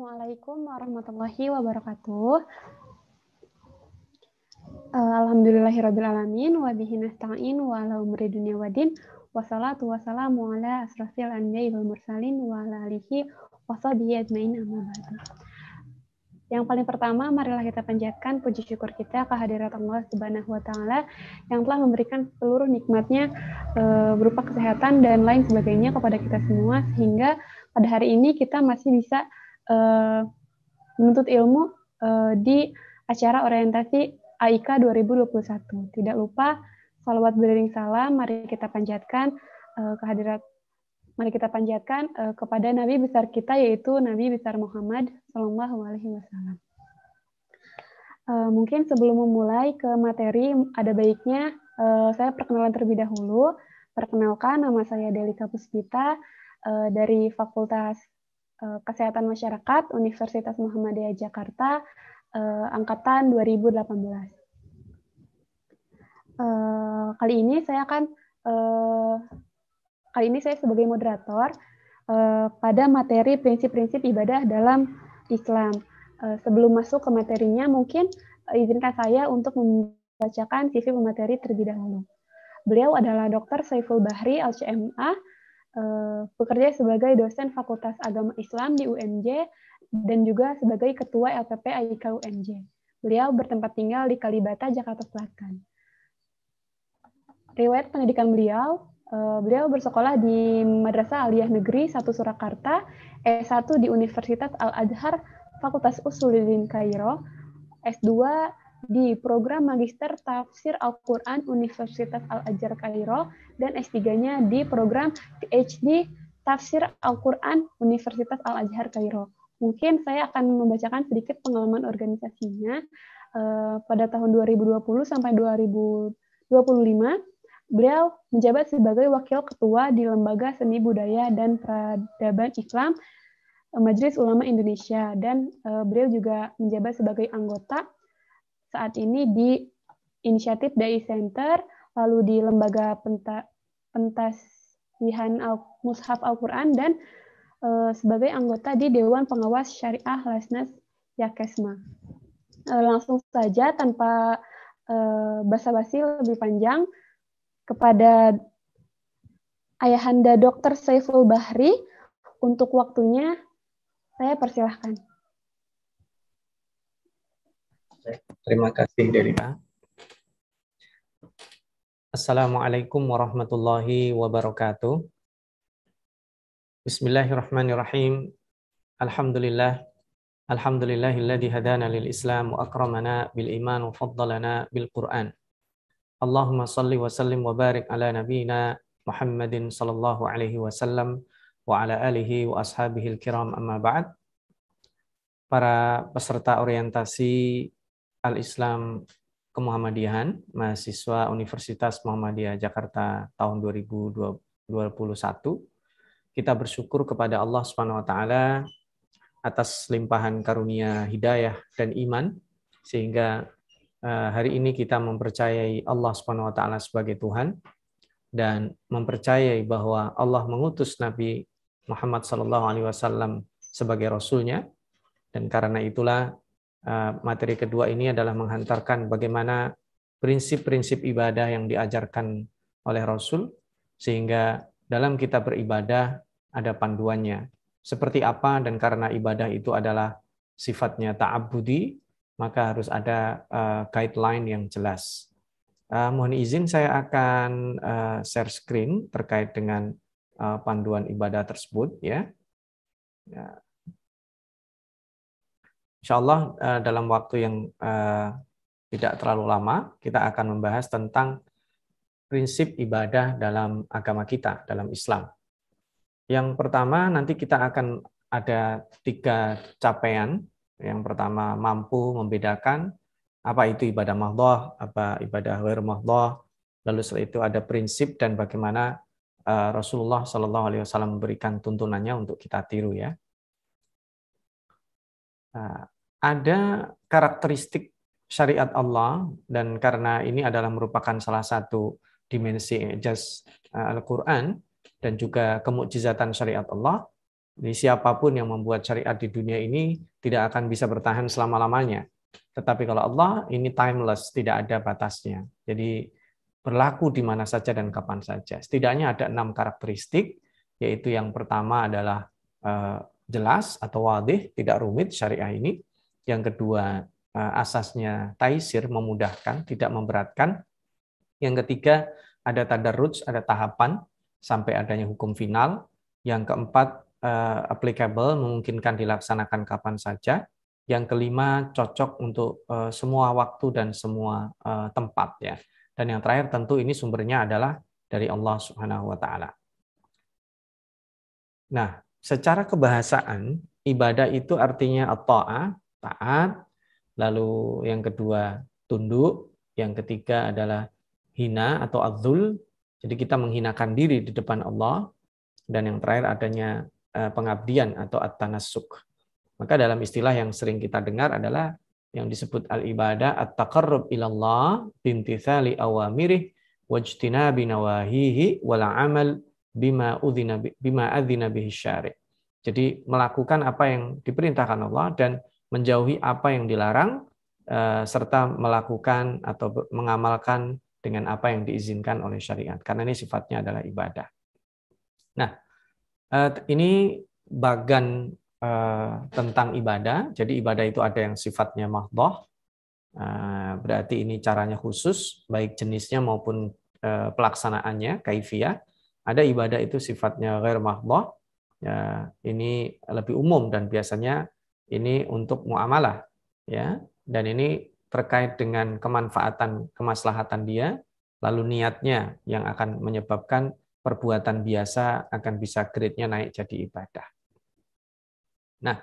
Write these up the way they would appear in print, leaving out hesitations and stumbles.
Assalamualaikum warahmatullahi wabarakatuh. Alhamdulillahirrabbilalamin wa bihi nasta'in wa ala umri dunya waddin wassalatu wassalamu ala asrafil anbiya'i wal mursalin wa ala alihi wa sahbihi ajmain amma ba'du. Yang paling pertama, marilah kita panjatkan puji syukur kita kehadirat Allah Subhanahu wa taala yang telah memberikan seluruh nikmatnya berupa kesehatan dan lain sebagainya kepada kita semua, sehingga pada hari ini kita masih bisa menuntut ilmu di acara orientasi AIK 2021. Tidak lupa salawat beriring salam, mari kita panjatkan kepada Nabi besar kita, yaitu Nabi besar Muhammad Sallallahu Alaihi Wasallam. Mungkin sebelum memulai ke materi, ada baiknya saya perkenalan terlebih dahulu. Perkenalkan, nama saya Delika Puspita dari Fakultas Kesehatan Masyarakat Universitas Muhammadiyah Jakarta, angkatan 2018. Kali ini saya sebagai moderator pada materi prinsip-prinsip ibadah dalam Islam. Sebelum masuk ke materinya, mungkin izinkan saya untuk membacakan CV pemateri terlebih dahulu. Beliau adalah Dr. Saiful Bahri, LCMA, bekerja sebagai dosen Fakultas Agama Islam di UMJ dan juga sebagai Ketua LPP AIK UMJ. Beliau bertempat tinggal di Kalibata, Jakarta Selatan. Riwayat pendidikan beliau bersekolah di Madrasah Aliyah Negeri 1 Surakarta, S1 di Universitas Al-Azhar, Fakultas Usuluddin Kairo, S2 di program Magister Tafsir Al-Quran Universitas Al-Azhar Kairo, dan S3-nya di program PhD Tafsir Al-Quran Universitas Al-Azhar Kairo. Mungkin saya akan membacakan sedikit pengalaman organisasinya. Pada tahun 2020 sampai 2025, beliau menjabat sebagai Wakil Ketua di Lembaga Seni Budaya dan Peradaban Islam Majelis Ulama Indonesia, dan beliau juga menjabat sebagai anggota saat ini di Inisiatif Dai Center, lalu di Lembaga Pentasihan Mushaf Al-Quran, dan sebagai anggota di Dewan Pengawas Syariah Lasnas Yakesma. Langsung saja tanpa basa-basi lebih panjang, kepada Ayahanda Dr. Saiful Bahri untuk waktunya saya persilahkan. Terima kasih, Delika. Assalamualaikum warahmatullahi wabarakatuh. Bismillahirrahmanirrahim. Alhamdulillahilladzi hadana lil Islam wa akramana bil iman wa faddalana bil Qur'an. Allahumma salli wa sallim wa barik ala nabiyyina Muhammadin sallallahu alaihi wasallam wa ala alihi wa ashabihil kiram, amma ba'd. Para peserta orientasi Al-Islam Kemuhammadiyahan, mahasiswa Universitas Muhammadiyah Jakarta tahun 2021, kita bersyukur kepada Allah Subhanahu wa taala atas limpahan karunia hidayah dan iman, sehingga hari ini kita mempercayai Allah Subhanahu wa taala sebagai Tuhan dan mempercayai bahwa Allah mengutus Nabi Muhammad sallallahu alaihi wasallam sebagai rasulnya, dan karena itulah materi kedua ini adalah menghantarkan bagaimana prinsip-prinsip ibadah yang diajarkan oleh Rasul, sehingga dalam kita beribadah ada panduannya. Seperti apa, dan karena ibadah itu adalah sifatnya ta'abbudi, maka harus ada guideline yang jelas. Mohon izin saya akan share screen terkait dengan panduan ibadah tersebut, ya. Insyaallah dalam waktu yang tidak terlalu lama, kita akan membahas tentang prinsip ibadah dalam agama kita, dalam Islam. Yang pertama, nanti kita akan ada 3 capaian. Yang pertama, mampu membedakan apa itu ibadah mahdhah, apa ibadah ghair mahdhah. Lalu setelah itu ada prinsip dan bagaimana Rasulullah SAW memberikan tuntunannya untuk kita tiru, ya. Ada karakteristik syariat Allah, dan karena ini adalah merupakan salah satu dimensi i'jaz Al-Quran dan juga kemukjizatan syariat Allah, Jadi siapapun yang membuat syariat di dunia ini tidak akan bisa bertahan selama-lamanya. Tetapi kalau Allah ini timeless, tidak ada batasnya. Jadi berlaku di mana saja dan kapan saja. Setidaknya ada 6 karakteristik, yaitu yang pertama adalah jelas atau wadih, tidak rumit syariah ini. Yang kedua, asasnya taisir, memudahkan, tidak memberatkan. Yang ketiga, ada tadarruj, ada tahapan sampai adanya hukum final. Yang keempat, applicable, memungkinkan dilaksanakan kapan saja. Yang kelima, cocok untuk semua waktu dan semua tempat, ya. Dan yang terakhir tentu ini sumbernya adalah dari Allah Subhanahu wa taala. Nah, secara kebahasaan, ibadah itu artinya at-ta'ah, taat. Lalu yang kedua, tunduk. Yang ketiga adalah hina atau adzul. Jadi kita menghinakan diri di depan Allah. Dan yang terakhir adanya pengabdian atau at-tanassuk. Maka dalam istilah yang sering kita dengar adalah yang disebut al-ibadah at-taqarrub ilallah bimtithali awamirih wajtinabi nawahihi wal amal bima adzina bihi syari'. Jadi melakukan apa yang diperintahkan Allah dan menjauhi apa yang dilarang serta melakukan atau mengamalkan dengan apa yang diizinkan oleh syariat. Karena ini sifatnya adalah ibadah. Nah, ini bagan tentang ibadah. Jadi ibadah itu ada yang sifatnya mahdhah, berarti ini caranya khusus, baik jenisnya maupun pelaksanaannya, kaifiyah. Ada ibadah itu sifatnya ghair mahdhah, ya, ini lebih umum dan biasanya ini untuk muamalah, ya, dan ini terkait dengan kemanfaatan, kemaslahatan dia, lalu niatnya yang akan menyebabkan perbuatan biasa akan bisa grade-nya naik jadi ibadah. Nah,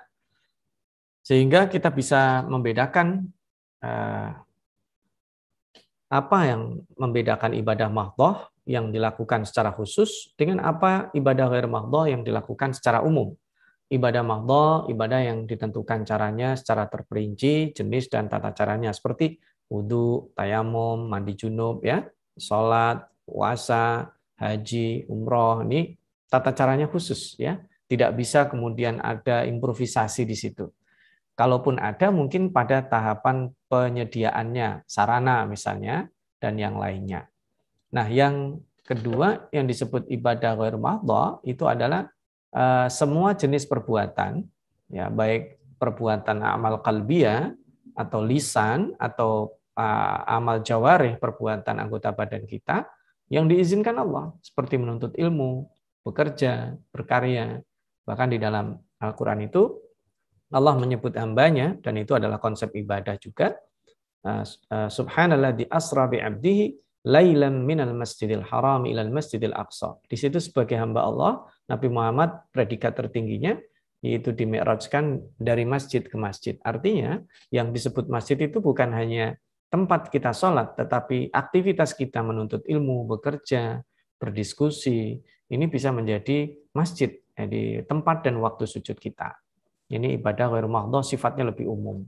sehingga kita bisa membedakan apa yang membedakan ibadah mahdhah yang dilakukan secara khusus dengan apa ibadah ghair mahdhah yang dilakukan secara umum. Ibadah mahdhah, ibadah yang ditentukan caranya secara terperinci, jenis dan tata caranya seperti wudu, tayamum, mandi junub, ya, salat, puasa, haji, umroh. Ini tata caranya khusus, ya. Tidak bisa kemudian ada improvisasi di situ. Kalaupun ada mungkin pada tahapan penyediaannya, sarana misalnya, dan yang lainnya. Nah, yang kedua yang disebut ibadah ghair mahdhah itu adalah semua jenis perbuatan, ya, baik perbuatan amal qalbiyah atau lisan atau amal jawarih, perbuatan anggota badan kita yang diizinkan Allah, seperti menuntut ilmu, bekerja, berkarya. Bahkan di dalam Al-Quran itu Allah menyebut hambanya, dan itu adalah konsep ibadah juga. Subhanalladzi asra bi 'abdihi lailan minal masjidil haram ilal masjidil aqsa. Di situ sebagai hamba Allah, Nabi Muhammad predikat tertingginya yaitu dimi'rajkan dari masjid ke masjid. Artinya yang disebut masjid itu bukan hanya tempat kita sholat, tetapi aktivitas kita menuntut ilmu, bekerja, berdiskusi, ini bisa menjadi masjid, di tempat dan waktu sujud kita. Ini ibadah ghair mahdhah, sifatnya lebih umum.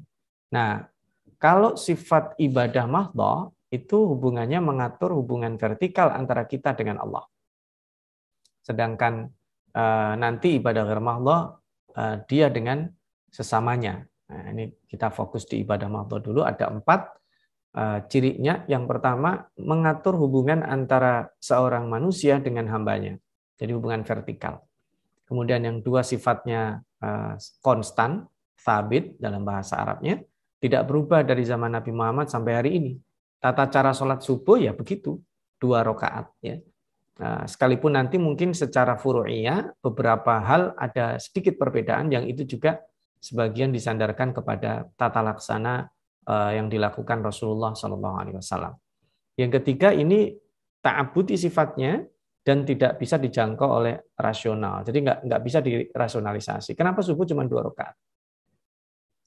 Nah, kalau sifat ibadah mahdhah itu hubungannya mengatur hubungan vertikal antara kita dengan Allah. Sedangkan nanti ibadah ghair mahdhah dia dengan sesamanya. Nah, ini kita fokus di ibadah mahdhah dulu. Ada 4 cirinya. Yang pertama, mengatur hubungan antara seorang manusia dengan hambanya. Jadi hubungan vertikal. Kemudian yang 2 sifatnya konstan, sabit dalam bahasa Arabnya, tidak berubah dari zaman Nabi Muhammad sampai hari ini. Tata cara sholat subuh ya begitu, 2 rakaat, ya. Sekalipun nanti mungkin secara furu'iyah beberapa hal ada sedikit perbedaan, yang itu juga sebagian disandarkan kepada tata laksana yang dilakukan Rasulullah SAW. Yang ketiga, ini ta'abudi sifatnya dan tidak bisa dijangkau oleh rasional. Jadi nggak bisa dirasionalisasi. Kenapa subuh cuma 2 rakaat?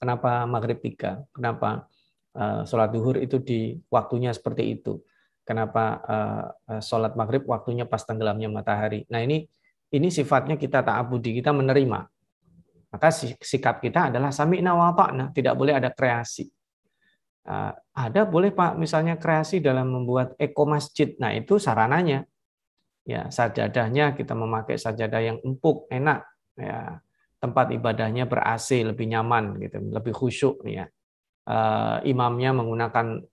Kenapa maghrib 3? Kenapa sholat duhur itu di waktunya seperti itu? Kenapa sholat maghrib waktunya pas tenggelamnya matahari? Nah, ini sifatnya kita ta'abudi, kita menerima. Maka sikap kita adalah sami'na wa ta'na, tidak boleh ada kreasi. Ada boleh Pak, misalnya kreasi dalam membuat eko masjid. Nah, itu sarananya. Ya, sajadahnya kita memakai sajadah yang empuk, enak, ya. tempat ibadahnya ber-AC, lebih nyaman gitu, lebih khusyuk nih ya. Imamnya menggunakan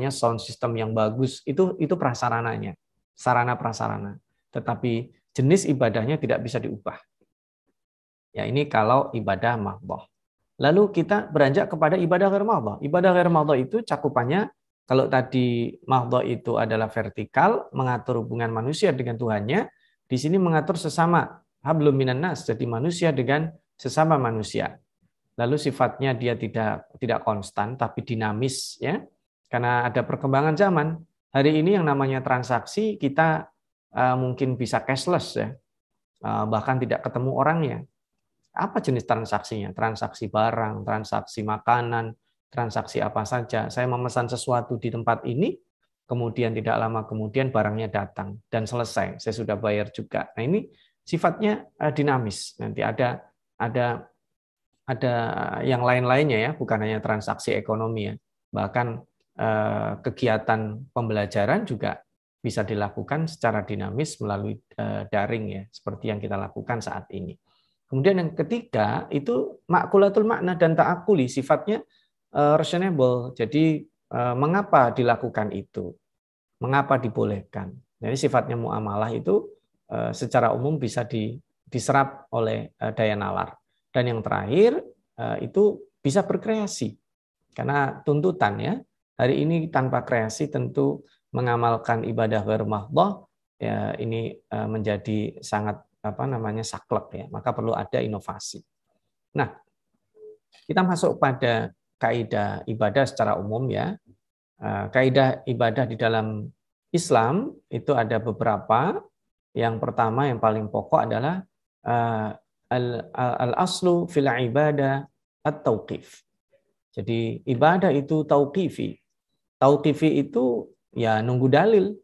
sound system yang bagus, itu prasarananya, sarana prasarana. Tetapi jenis ibadahnya tidak bisa diubah. Ya, ini kalau ibadah mahdhah. Lalu kita beranjak kepada ibadah ghair mahdhah. Ibadah ghair mahdhah itu cakupannya, kalau tadi mahdhah itu adalah vertikal, mengatur hubungan manusia dengan Tuhannya, di sini mengatur sesama, hablum minan nas, jadi manusia dengan sesama manusia. Lalu sifatnya dia tidak konstan tapi dinamis ya. Karena ada perkembangan zaman. Hari ini yang namanya transaksi kita mungkin bisa cashless ya. Bahkan tidak ketemu orangnya. Apa jenis transaksinya? Transaksi barang, transaksi makanan, transaksi apa saja. Saya memesan sesuatu di tempat ini, kemudian tidak lama kemudian barangnya datang dan selesai. Saya sudah bayar juga. Nah, ini sifatnya dinamis. Nanti ada yang lain-lainnya ya, bukan hanya transaksi ekonomi ya. Bahkan kegiatan pembelajaran juga bisa dilakukan secara dinamis melalui daring ya, seperti yang kita lakukan saat ini. Kemudian yang ketiga itu makulatul makna dan ta'akuli, sifatnya reasonable. Jadi mengapa dilakukan itu? Mengapa dibolehkan? Jadi sifatnya muamalah itu secara umum bisa diserap oleh daya nalar. Dan yang terakhir itu bisa berkreasi. Karena tuntutan ya, hari ini tanpa kreasi tentu mengamalkan ibadah ghair mahdhah ya ini menjadi sangat saklek ya, maka perlu ada inovasi. Nah, kita masuk pada kaidah ibadah secara umum ya. Kaidah ibadah di dalam Islam itu ada beberapa. Yang pertama yang paling pokok adalah al-aslu fil ibadah at-tauqif. Jadi ibadah itu tauqifi. Tauqifi itu ya nunggu dalil.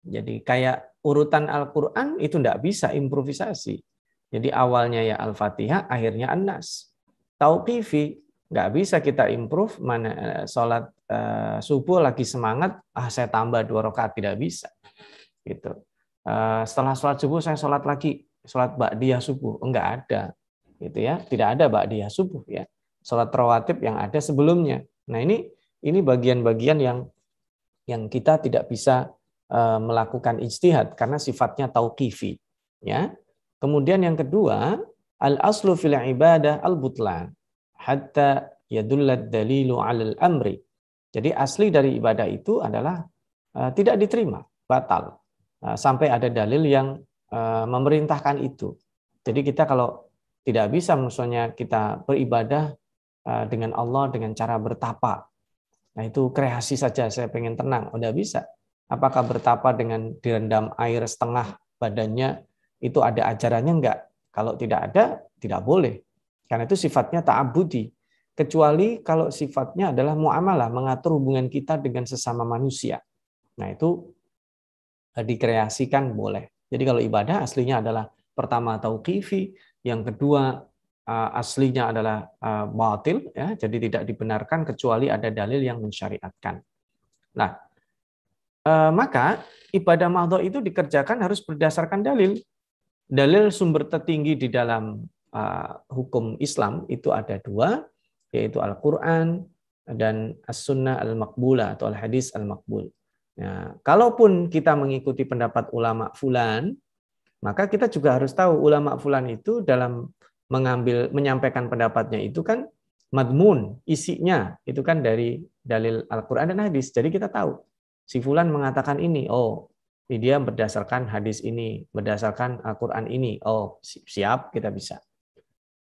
Jadi kayak urutan Al-Quran itu tidak bisa improvisasi. Jadi awalnya ya Al-Fatihah, akhirnya An-Nas. Tauqifi, nggak bisa kita improve, mana sholat subuh lagi semangat, saya tambah 2 rakaat, tidak bisa. Gitu. Setelah sholat subuh saya sholat lagi, sholat ba'diyah subuh, enggak ada. Gitu ya, tidak ada ba'diyah subuh ya. Sholat rawatib yang ada sebelumnya. Nah ini bagian-bagian yang kita tidak bisa melakukan ijtihad karena sifatnya tauqifi ya. Kemudian yang kedua, al-aslu fil ibadah al-butlan hatta yadullad dalilu 'alal amri. Jadi asli dari ibadah itu adalah tidak diterima, batal. Sampai ada dalil yang memerintahkan itu. Jadi kita kalau tidak bisa misalnya kita beribadah dengan Allah dengan cara bertapa. Nah itu kreasi saja, saya pengen tenang, udah bisa. Apakah bertapa dengan direndam air setengah badannya itu ada ajarannya enggak? Kalau tidak ada, tidak boleh. Karena itu sifatnya ta'abudi. Kecuali kalau sifatnya adalah muamalah, mengatur hubungan kita dengan sesama manusia. Nah itu dikreasikan boleh. Jadi kalau ibadah aslinya adalah pertama tauqifi, yang kedua aslinya adalah batil, ya, jadi tidak dibenarkan kecuali ada dalil yang mensyariatkan. Nah, maka ibadah mahdhah itu dikerjakan harus berdasarkan dalil. Dalil sumber tertinggi di dalam hukum Islam itu ada 2, yaitu Al-Quran dan As-Sunnah Al-Maqbulah atau Al-Hadis Al-Maqbul. Nah, kalaupun kita mengikuti pendapat ulama fulan, maka kita juga harus tahu ulama fulan itu dalam menyampaikan pendapatnya itu kan madmun, isinya itu kan dari dalil Al-Quran dan hadis. Jadi kita tahu si fulan mengatakan ini, oh dia berdasarkan hadis ini, berdasarkan Al-Quran ini, oh siap, kita bisa.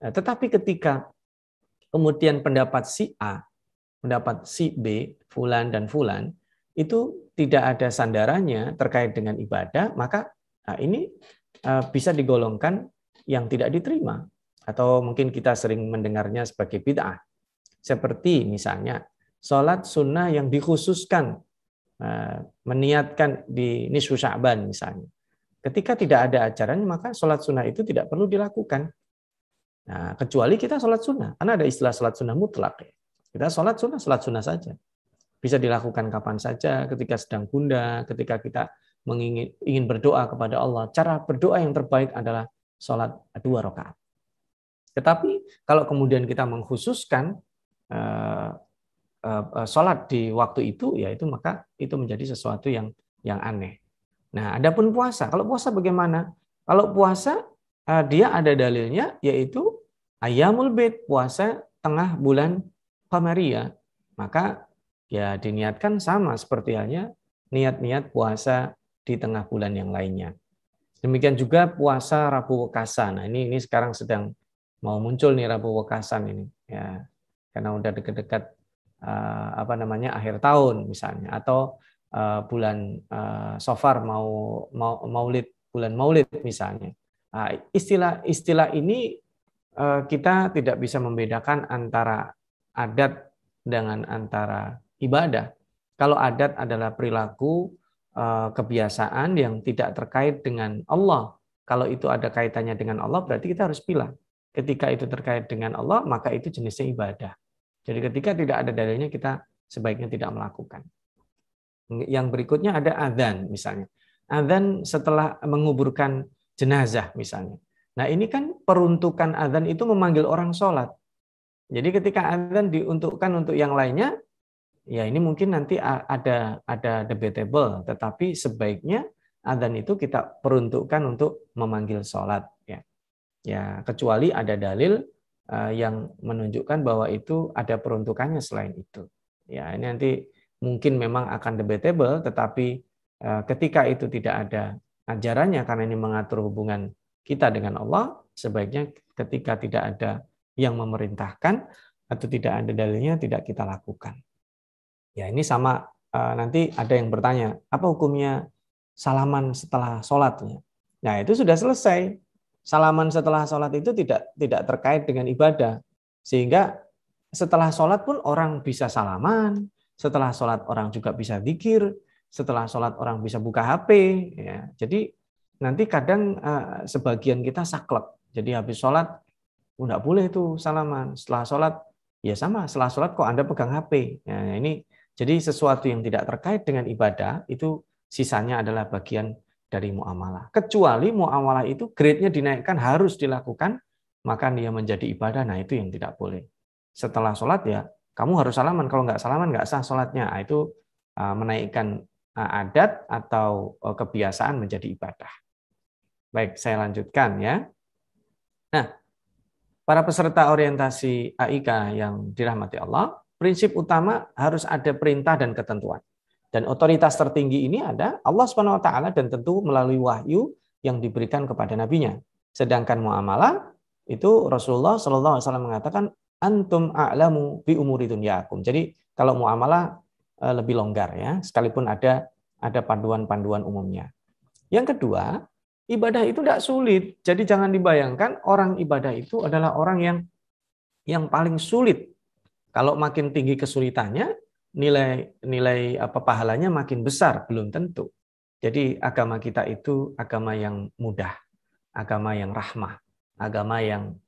Nah, tetapi ketika kemudian pendapat si A, pendapat si B, fulan dan fulan, itu tidak ada sandarannya terkait dengan ibadah, maka ini bisa digolongkan yang tidak diterima. Atau mungkin kita sering mendengarnya sebagai bid'ah. Seperti misalnya, sholat sunnah yang dikhususkan, meniatkan di nisfu Sya'ban misalnya. Ketika tidak ada ajaran, maka sholat sunnah itu tidak perlu dilakukan. Nah, kecuali kita sholat sunnah. Karena ada istilah sholat sunnah mutlak. Kita sholat sunnah saja. Bisa dilakukan kapan saja, ketika sedang gundah, ketika kita ingin berdoa kepada Allah. Cara berdoa yang terbaik adalah sholat 2 rakaat. Tetapi kalau kemudian kita mengkhususkan sholat di waktu itu, ya itu maka itu menjadi sesuatu yang aneh. Nah, adapun puasa, kalau puasa bagaimana? Kalau puasa dia ada dalilnya, yaitu Ayyamul Bid, puasa tengah bulan Qamariyah. Maka ya diniatkan sama seperti halnya niat-niat puasa di tengah bulan yang lainnya. Demikian juga puasa Rabu Wekasan. Nah, ini sekarang sedang mau muncul nih Rabu Wekasan ini, ya, karena udah dekat-dekat akhir tahun misalnya, atau bulan Safar mau Maulid, bulan Maulid misalnya. Istilah ini kita tidak bisa membedakan antara adat dengan antara ibadah. Kalau adat adalah perilaku kebiasaan yang tidak terkait dengan Allah. Kalau itu ada kaitannya dengan Allah, berarti kita harus pilih. Ketika itu terkait dengan Allah, maka itu jenisnya ibadah. Jadi ketika tidak ada dalilnya, kita sebaiknya tidak melakukan. Yang berikutnya ada adzan misalnya. Adzan setelah menguburkan jenazah misalnya. Nah, ini kan peruntukan adzan itu memanggil orang sholat. Jadi ketika adzan diuntukkan untuk yang lainnya, ya ini mungkin nanti ada debatable, tetapi sebaiknya adzan itu kita peruntukkan untuk memanggil sholat, ya. Ya, kecuali ada dalil yang menunjukkan bahwa itu ada peruntukannya selain itu. Ya, ini nanti mungkin memang akan debatable, tetapi ketika itu tidak ada ajarannya karena ini mengatur hubungan kita dengan Allah, sebaiknya ketika tidak ada yang memerintahkan atau tidak ada dalilnya, tidak kita lakukan. Ya, ini sama nanti ada yang bertanya, apa hukumnya salaman setelah sholatnya? Nah, itu sudah selesai. Salaman setelah sholat itu tidak terkait dengan ibadah. Sehingga setelah sholat pun orang bisa salaman, setelah sholat orang juga bisa zikir, setelah sholat orang bisa buka HP. Ya. Jadi nanti kadang sebagian kita saklek. Jadi habis sholat, nggak boleh itu salaman. Setelah sholat, ya sama, setelah sholat kok Anda pegang HP. Nah, ini jadi sesuatu yang tidak terkait dengan ibadah, itu sisanya adalah bagian dari muamalah. Kecuali muamalah itu grade-nya dinaikkan, harus dilakukan, maka dia menjadi ibadah. Nah, itu yang tidak boleh. Setelah sholat ya, kamu harus salaman. Kalau nggak salaman, nggak sah sholatnya. Nah, itu menaikkan adat atau kebiasaan menjadi ibadah. Baik, saya lanjutkan ya. Nah, para peserta orientasi AIK yang dirahmati Allah, prinsip utama harus ada perintah dan ketentuan. Dan otoritas tertinggi ini ada Allah Subhanahu wa taala dan tentu melalui wahyu yang diberikan kepada nabinya. Sedangkan muamalah itu Rasulullah sallallahu alaihi wasallam mengatakan antum a'lamu bi umuri dunyakum. Jadi kalau muamalah lebih longgar ya, sekalipun ada panduan-panduan umumnya. Yang kedua, ibadah itu tidak sulit. Jadi jangan dibayangkan orang ibadah itu adalah orang yang paling sulit. Kalau makin tinggi kesulitannya, nilai pahalanya makin besar, belum tentu. Jadi agama kita itu agama yang mudah, agama yang rahmah, agama yang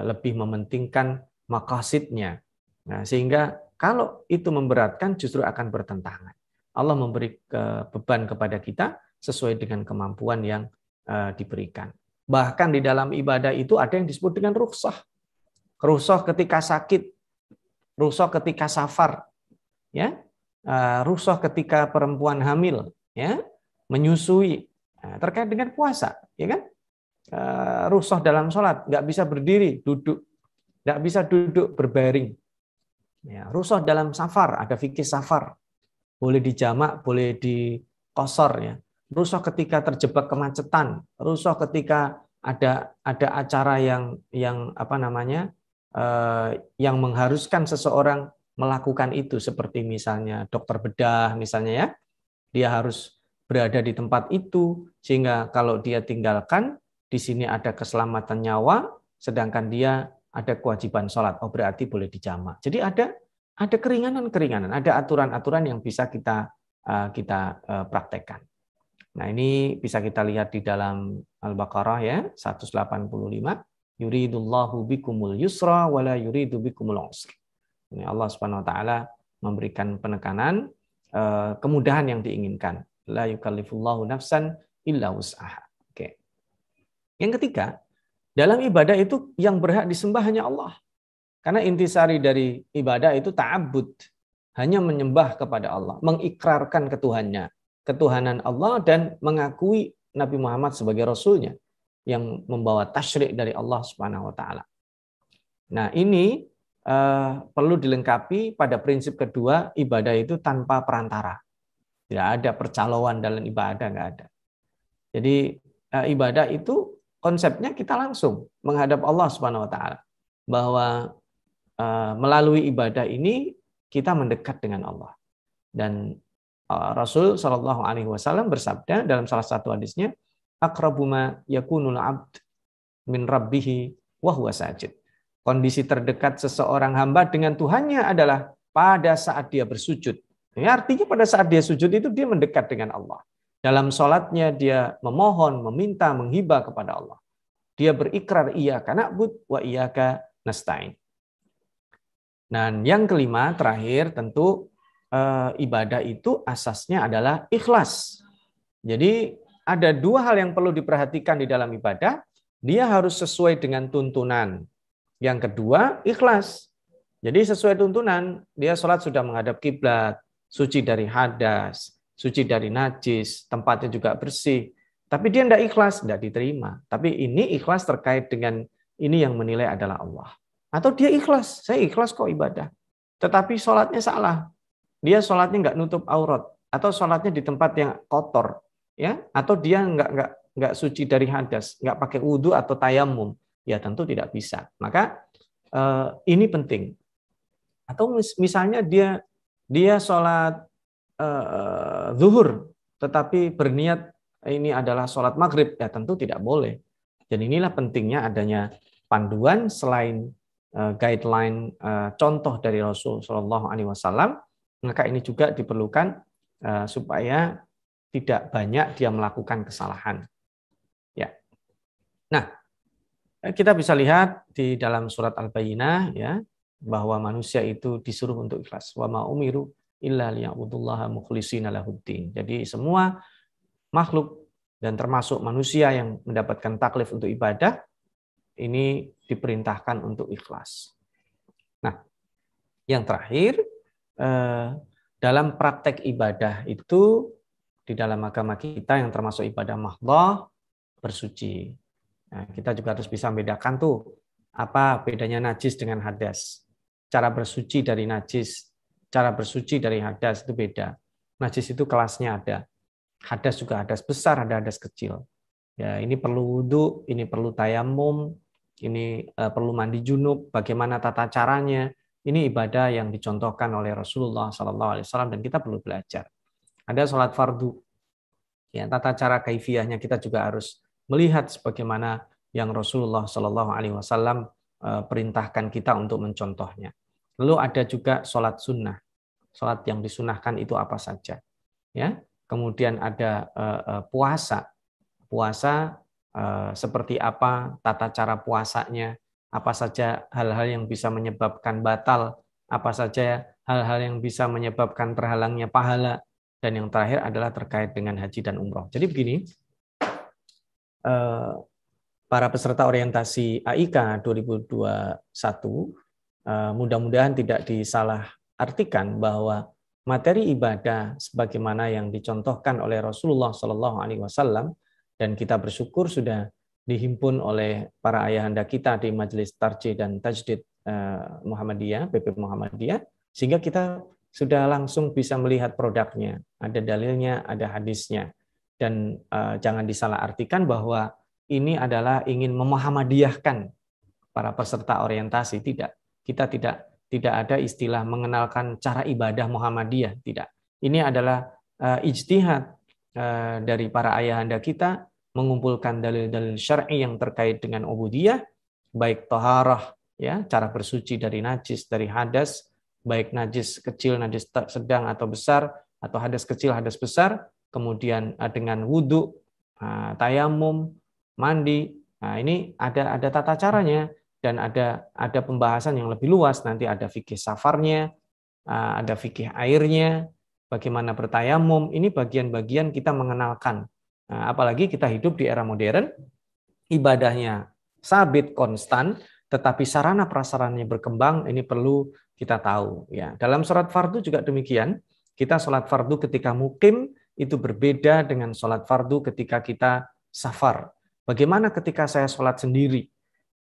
lebih mementingkan maqasidnya. Nah, sehingga kalau itu memberatkan justru akan bertentangan. Allah memberi beban kepada kita sesuai dengan kemampuan yang diberikan. Bahkan di dalam ibadah itu ada yang disebut dengan rukhsah. Rukhsah ketika sakit, rukhsah ketika safar, ya, rukhsah ketika perempuan hamil, ya, menyusui, terkait dengan puasa, ya kan? Rukhsah dalam sholat, nggak bisa berdiri, duduk, nggak bisa duduk berbaring. Ya, rukhsah dalam safar, ada fikih safar, boleh dijamak, boleh dikosor, ya. Rukhsah ketika terjebak kemacetan, rukhsah ketika ada acara yang yang mengharuskan seseorang melakukan itu, seperti misalnya dokter bedah misalnya, ya, dia harus berada di tempat itu sehingga kalau dia tinggalkan di sini ada keselamatan nyawa, sedangkan dia ada kewajiban sholat, oh berarti boleh dijamak. Jadi ada keringanan-keringanan, ada aturan-aturan yang bisa kita praktekkan. Nah, ini bisa kita lihat di dalam Al-Baqarah ya, 185. Yuridullahu bikumul yusra wala yuridu bikumul usra. Ini Allah Subhanahu wa taala memberikan penekanan kemudahan yang diinginkan. La yukallifullahu nafsan illa wus'aha. Oke. Yang ketiga, Dalam ibadah itu yang berhak disembah hanya Allah. Karena intisari dari ibadah itu ta'abbud, hanya menyembah kepada Allah, mengikrarkan ketuhanan Allah dan mengakui Nabi Muhammad sebagai rasulnya yang membawa tasyrik dari Allah Subhanahu wa taala. Nah, ini perlu dilengkapi pada prinsip kedua, ibadah itu tanpa perantara. Tidak ada percaloan dalam ibadah, nggak ada. Jadi ibadah itu konsepnya kita langsung menghadap Allah Subhanahu wa taala. Bahwa melalui ibadah ini kita mendekat dengan Allah. Dan Rasul Shallallahu alaihi wasallam bersabda dalam salah satu hadisnya, aqrabu ma yakunul 'abd min rabbih wa huwa sajid. Kondisi terdekat seseorang hamba dengan Tuhannya adalah pada saat dia bersujud. Ini artinya pada saat dia sujud itu dia mendekat dengan Allah. Dalam sholatnya dia memohon, meminta, menghibah kepada Allah. Dia berikrar iyyaka na'bud wa iyyaka nasta'in. Dan yang kelima, terakhir, tentu ibadah itu asasnya adalah ikhlas. Jadi ada dua hal yang perlu diperhatikan di dalam ibadah. Dia harus sesuai dengan tuntunan. Yang kedua, ikhlas. Jadi sesuai tuntunan, dia sholat sudah menghadap kiblat, suci dari hadas, suci dari najis, tempatnya juga bersih. Tapi dia tidak ikhlas, tidak diterima. Tapi ini ikhlas terkait dengan ini yang menilai adalah Allah. Atau dia ikhlas, saya ikhlas kok ibadah. Tetapi sholatnya salah. Dia sholatnya nggak nutup aurat. Atau sholatnya di tempat yang kotor. Ya, atau dia nggak suci dari hadas, nggak pakai wudhu atau tayamum. Ya tentu tidak bisa. Maka ini penting. Atau misalnya dia sholat zuhur, tetapi berniat ini adalah sholat maghrib, ya tentu tidak boleh. Dan inilah pentingnya adanya panduan selain guideline contoh dari Rasul Shallallahu Alaihi Wasallam, maka ini juga diperlukan supaya tidak banyak dia melakukan kesalahan. Ya. Nah, kita bisa lihat di dalam surat Al-Bayyinah ya bahwa manusia itu disuruh untuk ikhlas. Wa ma umiru illa liya'budullaha mukhlishina lahuddin. Jadi semua makhluk dan termasuk manusia yang mendapatkan taklif untuk ibadah ini diperintahkan untuk ikhlas. Nah, yang terakhir dalam praktek ibadah itu di dalam agama kita yang termasuk ibadah mahdhah bersuci. Nah, kita juga harus bisa membedakan tuh apa bedanya najis dengan hadas. Cara bersuci dari najis, cara bersuci dari hadas itu beda. Najis itu kelasnya ada. Hadas juga hadas besar, ada hadas kecil. Ya, ini perlu wudhu, ini perlu tayamum, ini perlu mandi junub, bagaimana tata caranya. Ini ibadah yang dicontohkan oleh Rasulullah SAW dan kita perlu belajar. Ada sholat fardu. Ya, tata cara kaifiyahnya kita juga harus melihat sebagaimana yang Rasulullah SAW perintahkan kita untuk mencontohnya. Lalu ada juga sholat sunnah. Sholat yang disunahkan itu apa saja. Ya, kemudian ada puasa. Puasa seperti apa tata cara puasanya, apa saja hal-hal yang bisa menyebabkan batal, apa saja hal-hal yang bisa menyebabkan terhalangnya pahala, dan yang terakhir adalah terkait dengan haji dan umroh. Jadi begini, para peserta orientasi AIK 2021, mudah-mudahan tidak disalahartikan bahwa materi ibadah sebagaimana yang dicontohkan oleh Rasulullah SAW, dan kita bersyukur sudah dihimpun oleh para ayahanda kita di Majelis Tarjih dan Tajdid Muhammadiyah, PP Muhammadiyah, sehingga kita sudah langsung bisa melihat produknya, ada dalilnya, ada hadisnya, dan jangan disalahartikan bahwa ini adalah ingin memuhammadiyahkan para peserta orientasi. Tidak, kita tidak ada istilah mengenalkan cara ibadah Muhammadiyah, tidak. Ini adalah ijtihad dari para ayahanda kita mengumpulkan dalil-dalil syar'i yang terkait dengan ubudiyah, baik taharah, ya, cara bersuci dari najis, dari hadas, baik najis kecil, najis sedang atau besar, atau hadas kecil, hadas besar, kemudian dengan wudhu, tayamum, mandi. Nah, ini ada tata caranya dan ada pembahasan yang lebih luas. Nanti ada fikih safarnya, ada fikih airnya, bagaimana bertayamum. Ini bagian-bagian kita mengenalkan. Apalagi kita hidup di era modern, ibadahnya sabit, konstan, tetapi sarana prasarannya berkembang, ini perlu kita tahu. Ya, dalam sholat fardu juga demikian. Kita sholat fardu ketika mukim itu berbeda dengan sholat fardu ketika kita safar. Bagaimana ketika saya sholat sendiri?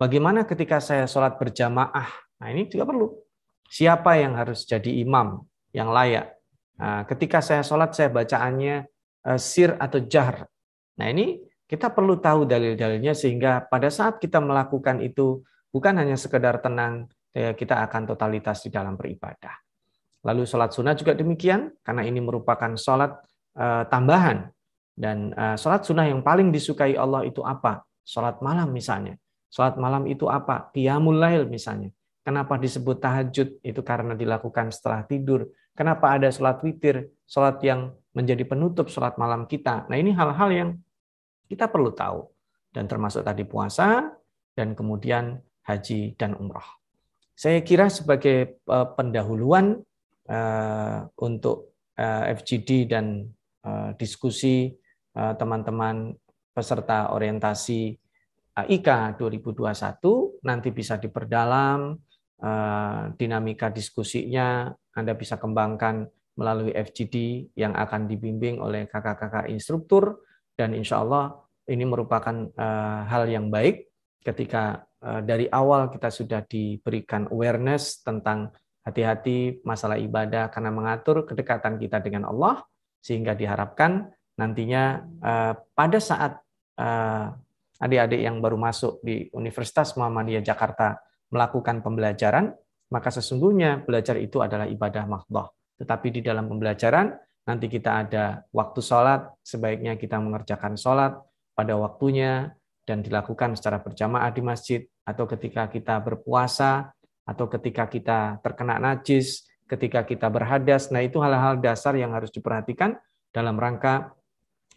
Bagaimana ketika saya sholat berjamaah? Nah, ini juga perlu. Siapa yang harus jadi imam yang layak? Nah, ketika saya sholat, saya bacaannya sir atau jahr. Nah, ini kita perlu tahu dalil-dalilnya sehingga pada saat kita melakukan itu bukan hanya sekedar tenang, kita akan totalitas di dalam beribadah. Lalu sholat sunnah juga demikian, karena ini merupakan sholat tambahan. Dan sholat sunnah yang paling disukai Allah itu apa? Sholat malam misalnya. Sholat malam itu apa? Qiyamul lail misalnya. Kenapa disebut tahajud? Itu karena dilakukan setelah tidur. Kenapa ada sholat witir? Sholat yang menjadi penutup sholat malam kita. Nah, ini hal-hal yang kita perlu tahu. Dan termasuk tadi puasa, dan kemudian haji dan umrah. Saya kira sebagai pendahuluan untuk FGD dan diskusi teman-teman peserta orientasi AIK 2021, nanti bisa diperdalam dinamika diskusinya, Anda bisa kembangkan melalui FGD yang akan dibimbing oleh kakak-kakak instruktur, dan insya Allah ini merupakan hal yang baik ketika dari awal kita sudah diberikan awareness tentang hati-hati masalah ibadah karena mengatur kedekatan kita dengan Allah, sehingga diharapkan nantinya pada saat adik-adik yang baru masuk di Universitas Muhammadiyah Jakarta melakukan pembelajaran, maka sesungguhnya belajar itu adalah ibadah mahdhah. Tetapi di dalam pembelajaran, nanti kita ada waktu sholat, sebaiknya kita mengerjakan sholat pada waktunya, dan dilakukan secara berjamaah di masjid, atau ketika kita berpuasa, atau ketika kita terkena najis, ketika kita berhadas. Nah, itu hal-hal dasar yang harus diperhatikan dalam rangka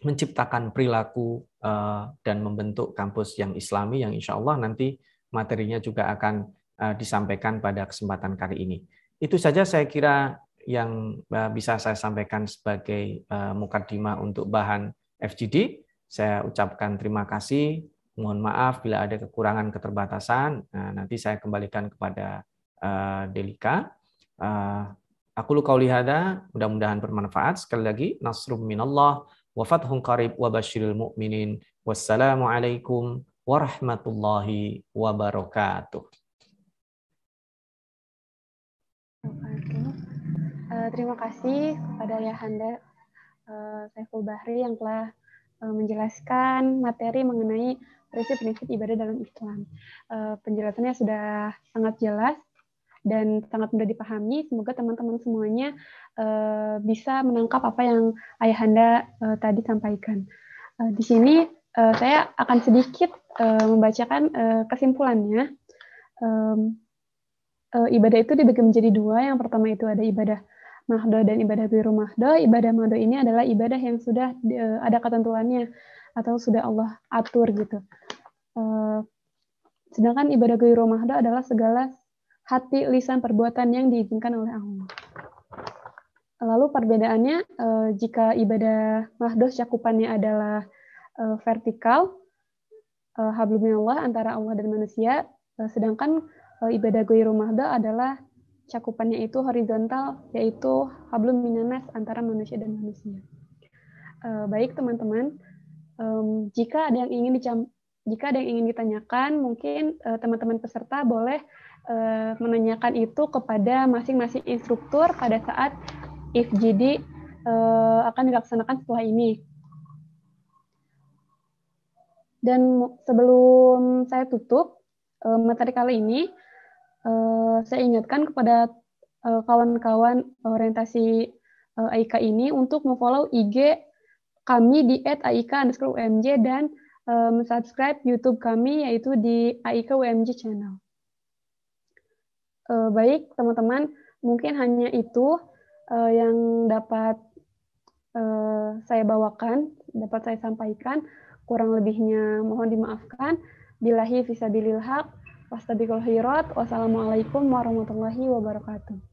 menciptakan perilaku dan membentuk kampus yang islami, yang insya Allah nanti materinya juga akan disampaikan pada kesempatan kali ini. Itu saja saya kira yang bisa saya sampaikan sebagai mukaddimah untuk bahan FGD. Saya ucapkan terima kasih. Mohon maaf bila ada kekurangan keterbatasan. Nah, nanti saya kembalikan kepada Delika. Aku lu qauli hada, mudah-mudahan bermanfaat. Sekali lagi, nasrum minallah wa fathun qarib wa basyiril mu'minin. Wassalamualaikum warahmatullahi wabarakatuh. Terima kasih kepada Ayahanda Saiful Bahri yang telah menjelaskan materi mengenai prinsip-prinsip ibadah dalam Islam. Penjelasannya sudah sangat jelas dan sangat mudah dipahami. Semoga teman-teman semuanya bisa menangkap apa yang Ayahanda tadi sampaikan. Di sini saya akan sedikit membacakan kesimpulannya. Ibadah itu dibagi menjadi dua. Yang pertama itu ada ibadah mahdhah dan ibadah ghairu mahdhah. Ibadah mahdhah ini adalah ibadah yang sudah ada ketentuannya atau sudah Allah atur gitu. Sedangkan ibadah ghairu mahdhah adalah segala hati, lisan, perbuatan yang diizinkan oleh Allah. Lalu perbedaannya, jika ibadah mahdhah cakupannya adalah vertikal, hablum minallah antara Allah dan manusia, sedangkan ibadah ghairu mahdhah adalah cakupannya itu horizontal, yaitu hablum minanas antara manusia dan manusia. Baik teman-teman, jika ada yang ingin ditanyakan, mungkin teman-teman peserta boleh menanyakan itu kepada masing-masing instruktur pada saat FGD akan dilaksanakan setelah ini. Dan sebelum saya tutup materi kali ini, saya ingatkan kepada kawan-kawan orientasi AIK ini untuk memfollow IG kami di @aik_umj dan subscribe YouTube kami yaitu di AIK UMJ Channel. Baik teman-teman, mungkin hanya itu yang dapat saya bawakan, dapat saya sampaikan. Kurang lebihnya mohon dimaafkan. Billahi fisabilil haq. Wassalamualaikum warahmatullahi wabarakatuh.